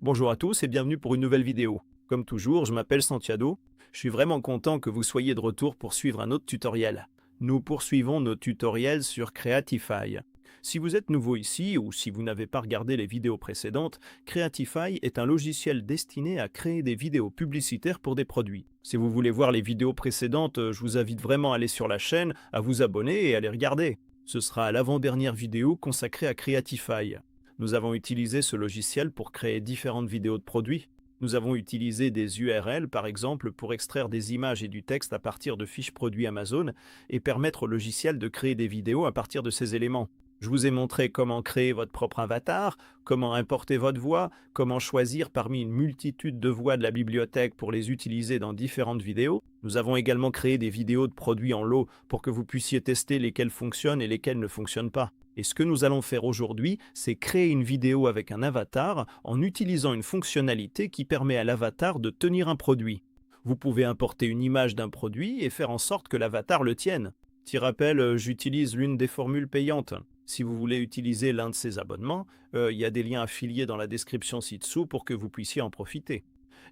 Bonjour à tous et bienvenue pour une nouvelle vidéo. Comme toujours, je m'appelle Santiago. Je suis vraiment content que vous soyez de retour pour suivre un autre tutoriel. Nous poursuivons nos tutoriels sur Creatify. Si vous êtes nouveau ici ou si vous n'avez pas regardé les vidéos précédentes, Creatify est un logiciel destiné à créer des vidéos publicitaires pour des produits. Si vous voulez voir les vidéos précédentes, je vous invite vraiment à aller sur la chaîne, à vous abonner et à les regarder. Ce sera l'avant-dernière vidéo consacrée à Creatify. Nous avons utilisé ce logiciel pour créer différentes vidéos de produits. Nous avons utilisé des URL, par exemple, pour extraire des images et du texte à partir de fiches produits Amazon et permettre au logiciel de créer des vidéos à partir de ces éléments. Je vous ai montré comment créer votre propre avatar, comment importer votre voix, comment choisir parmi une multitude de voix de la bibliothèque pour les utiliser dans différentes vidéos. Nous avons également créé des vidéos de produits en lot pour que vous puissiez tester lesquelles fonctionnent et lesquelles ne fonctionnent pas. Et ce que nous allons faire aujourd'hui, c'est créer une vidéo avec un avatar en utilisant une fonctionnalité qui permet à l'avatar de tenir un produit. Vous pouvez importer une image d'un produit et faire en sorte que l'avatar le tienne. Petit rappel, j'utilise l'une des formules payantes. Si vous voulez utiliser l'un de ces abonnements, il y a des liens affiliés dans la description ci-dessous pour que vous puissiez en profiter.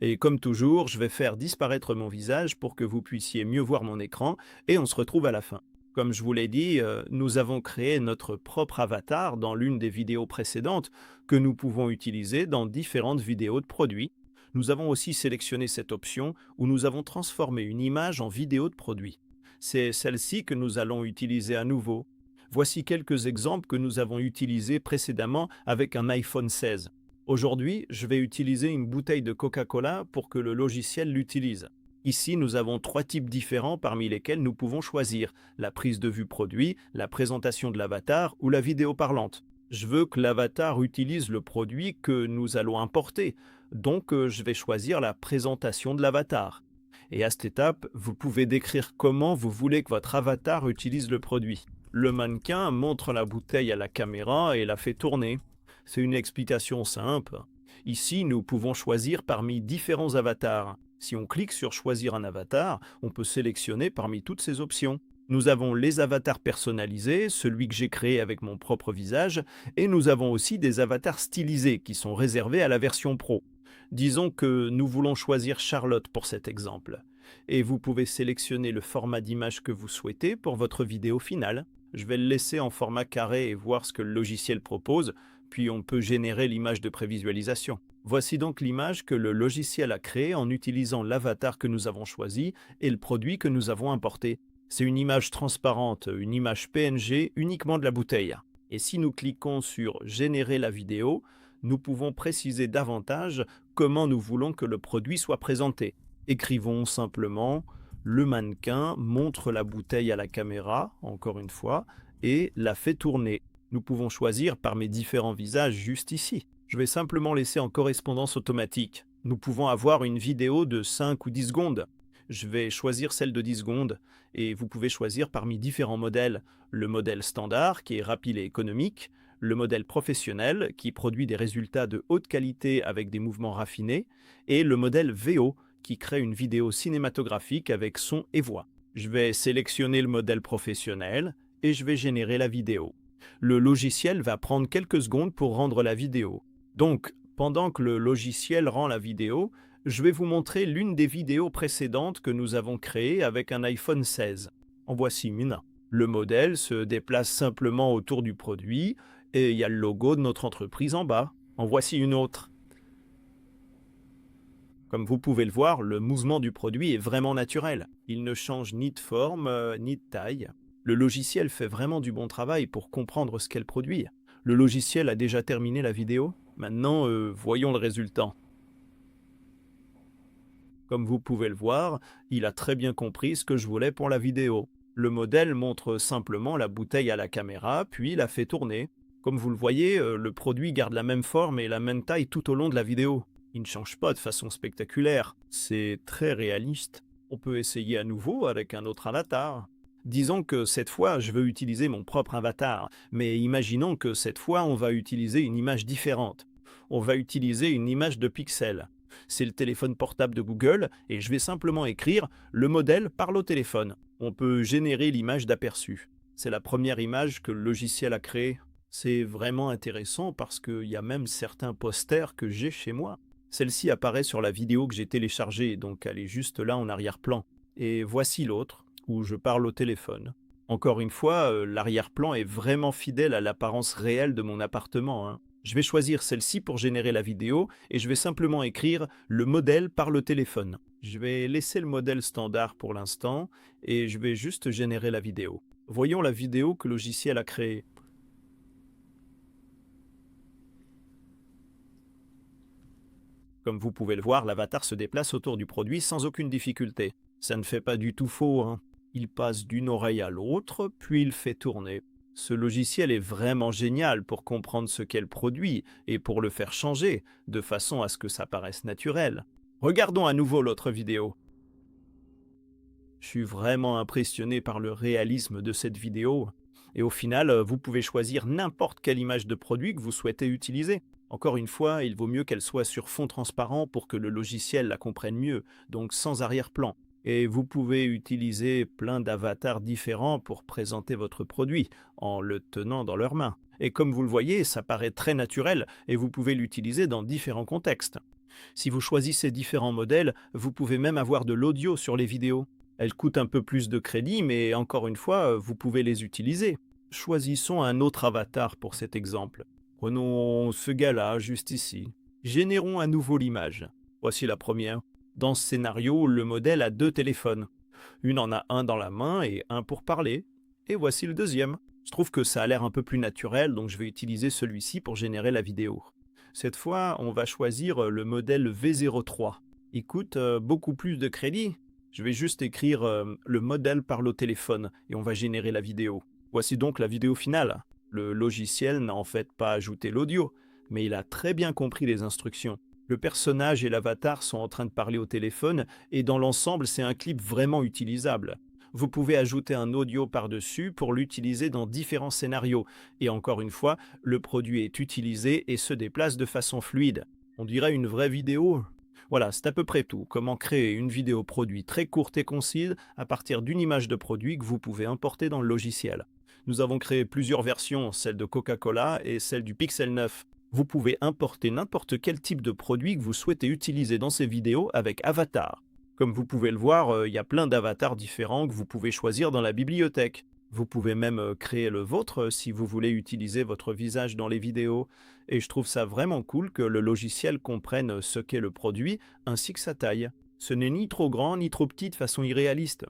Et comme toujours, je vais faire disparaître mon visage pour que vous puissiez mieux voir mon écran et on se retrouve à la fin. Comme je vous l'ai dit, nous avons créé notre propre avatar dans l'une des vidéos précédentes que nous pouvons utiliser dans différentes vidéos de produits. Nous avons aussi sélectionné cette option où nous avons transformé une image en vidéo de produit. C'est celle-ci que nous allons utiliser à nouveau. Voici quelques exemples que nous avons utilisés précédemment avec un iPhone 16. Aujourd'hui, je vais utiliser une bouteille de Coca-Cola pour que le logiciel l'utilise. Ici, nous avons 3 types différents parmi lesquels nous pouvons choisir la prise de vue produit, la présentation de l'avatar ou la vidéo parlante. Je veux que l'avatar utilise le produit que nous allons importer, donc je vais choisir la présentation de l'avatar. Et à cette étape, vous pouvez décrire comment vous voulez que votre avatar utilise le produit. Le mannequin montre la bouteille à la caméra et la fait tourner. C'est une explication simple. Ici, nous pouvons choisir parmi différents avatars. Si on clique sur choisir un avatar, on peut sélectionner parmi toutes ces options. Nous avons les avatars personnalisés, celui que j'ai créé avec mon propre visage, et nous avons aussi des avatars stylisés qui sont réservés à la version pro. Disons que nous voulons choisir Charlotte pour cet exemple. Et vous pouvez sélectionner le format d'image que vous souhaitez pour votre vidéo finale. Je vais le laisser en format carré et voir ce que le logiciel propose, puis on peut générer l'image de prévisualisation. Voici donc l'image que le logiciel a créée en utilisant l'avatar que nous avons choisi et le produit que nous avons importé. C'est une image transparente, une image PNG uniquement de la bouteille. Et si nous cliquons sur « Générer la vidéo », nous pouvons préciser davantage comment nous voulons que le produit soit présenté. Écrivons simplement « Le mannequin montre la bouteille à la caméra », encore une fois, et la fait tourner. Nous pouvons choisir parmi différents visages juste ici. Je vais simplement laisser en correspondance automatique. Nous pouvons avoir une vidéo de 5 ou 10 secondes. Je vais choisir celle de 10 secondes et vous pouvez choisir parmi différents modèles. Le modèle standard qui est rapide et économique, le modèle professionnel qui produit des résultats de haute qualité avec des mouvements raffinés et le modèle VO qui crée une vidéo cinématographique avec son et voix. Je vais sélectionner le modèle professionnel et je vais générer la vidéo. Le logiciel va prendre quelques secondes pour rendre la vidéo. Donc, pendant que le logiciel rend la vidéo, je vais vous montrer l'une des vidéos précédentes que nous avons créées avec un iPhone 16. En voici une. Le modèle se déplace simplement autour du produit et il y a le logo de notre entreprise en bas. En voici une autre. Comme vous pouvez le voir, le mouvement du produit est vraiment naturel. Il ne change ni de forme, ni de taille. Le logiciel fait vraiment du bon travail pour comprendre ce qu'elle produit. Le logiciel a déjà terminé la vidéo. Maintenant, voyons le résultat. Comme vous pouvez le voir, il a très bien compris ce que je voulais pour la vidéo. Le modèle montre simplement la bouteille à la caméra, puis la fait tourner. Comme vous le voyez, le produit garde la même forme et la même taille tout au long de la vidéo. Il ne change pas de façon spectaculaire. C'est très réaliste. On peut essayer à nouveau avec un autre avatar. Disons que cette fois, je veux utiliser mon propre avatar, mais imaginons que cette fois, on va utiliser une image différente. On va utiliser une image de Pixel. C'est le téléphone portable de Google et je vais simplement écrire « Le modèle parle au téléphone ». On peut générer l'image d'aperçu. C'est la première image que le logiciel a créée. C'est vraiment intéressant parce qu'il y a même certains posters que j'ai chez moi. Celle-ci apparaît sur la vidéo que j'ai téléchargée, donc elle est juste là en arrière-plan. Et voici l'autre, où je parle au téléphone. Encore une fois, l'arrière-plan est vraiment fidèle à l'apparence réelle de mon appartement, hein. Je vais choisir celle-ci pour générer la vidéo et je vais simplement écrire le modèle par le téléphone. Je vais laisser le modèle standard pour l'instant et je vais juste générer la vidéo. Voyons la vidéo que le logiciel a créée. Comme vous pouvez le voir, l'avatar se déplace autour du produit sans aucune difficulté. Ça ne fait pas du tout faux, hein. Il passe d'une oreille à l'autre, puis il fait tourner. Ce logiciel est vraiment génial pour comprendre ce qu'est le produit et pour le faire changer, de façon à ce que ça paraisse naturel. Regardons à nouveau l'autre vidéo. Je suis vraiment impressionné par le réalisme de cette vidéo. Et au final, vous pouvez choisir n'importe quelle image de produit que vous souhaitez utiliser. Encore une fois, il vaut mieux qu'elle soit sur fond transparent pour que le logiciel la comprenne mieux, donc sans arrière-plan. Et vous pouvez utiliser plein d'avatars différents pour présenter votre produit, en le tenant dans leurs mains. Et comme vous le voyez, ça paraît très naturel et vous pouvez l'utiliser dans différents contextes. Si vous choisissez différents modèles, vous pouvez même avoir de l'audio sur les vidéos. Elles coûtent un peu plus de crédit, mais encore une fois, vous pouvez les utiliser. Choisissons un autre avatar pour cet exemple. Prenons ce gars-là, juste ici. Générons à nouveau l'image. Voici la première. Dans ce scénario, le modèle a deux téléphones. Une en a un dans la main et un pour parler. Et voici le deuxième. Je trouve que ça a l'air un peu plus naturel, donc je vais utiliser celui-ci pour générer la vidéo. Cette fois, on va choisir le modèle V03. Il coûte beaucoup plus de crédit. Je vais juste écrire le modèle parle au téléphone et on va générer la vidéo. Voici donc la vidéo finale. Le logiciel n'a en fait pas ajouté l'audio, mais il a très bien compris les instructions. Le personnage et l'avatar sont en train de parler au téléphone et dans l'ensemble, c'est un clip vraiment utilisable. Vous pouvez ajouter un audio par-dessus pour l'utiliser dans différents scénarios. Et encore une fois, le produit est utilisé et se déplace de façon fluide. On dirait une vraie vidéo. Voilà, c'est à peu près tout. Comment créer une vidéo produit très courte et concise à partir d'une image de produit que vous pouvez importer dans le logiciel. Nous avons créé plusieurs versions, celle de Coca-Cola et celle du Pixel 9. Vous pouvez importer n'importe quel type de produit que vous souhaitez utiliser dans ces vidéos avec Avatar. Comme vous pouvez le voir, il y a plein d'avatars différents que vous pouvez choisir dans la bibliothèque. Vous pouvez même créer le vôtre si vous voulez utiliser votre visage dans les vidéos. Et je trouve ça vraiment cool que le logiciel comprenne ce qu'est le produit ainsi que sa taille. Ce n'est ni trop grand ni trop petit de façon irréaliste.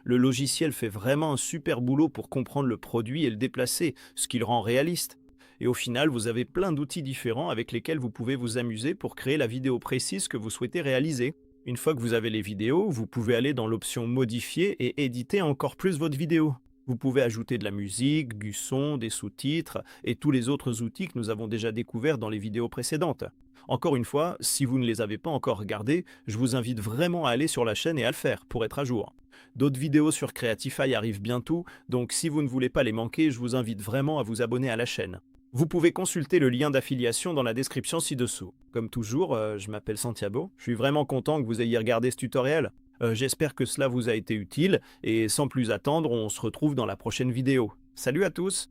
Le logiciel fait vraiment un super boulot pour comprendre le produit et le déplacer, ce qui le rend réaliste. Et au final, vous avez plein d'outils différents avec lesquels vous pouvez vous amuser pour créer la vidéo précise que vous souhaitez réaliser. Une fois que vous avez les vidéos, vous pouvez aller dans l'option modifier et éditer encore plus votre vidéo. Vous pouvez ajouter de la musique, du son, des sous-titres et tous les autres outils que nous avons déjà découverts dans les vidéos précédentes. Encore une fois, si vous ne les avez pas encore regardés, je vous invite vraiment à aller sur la chaîne et à le faire pour être à jour. D'autres vidéos sur Creatify arrivent bientôt, donc si vous ne voulez pas les manquer, je vous invite vraiment à vous abonner à la chaîne. Vous pouvez consulter le lien d'affiliation dans la description ci-dessous. Comme toujours, je m'appelle Santiago. Je suis vraiment content que vous ayez regardé ce tutoriel. J'espère que cela vous a été utile et sans plus attendre, on se retrouve dans la prochaine vidéo. Salut à tous!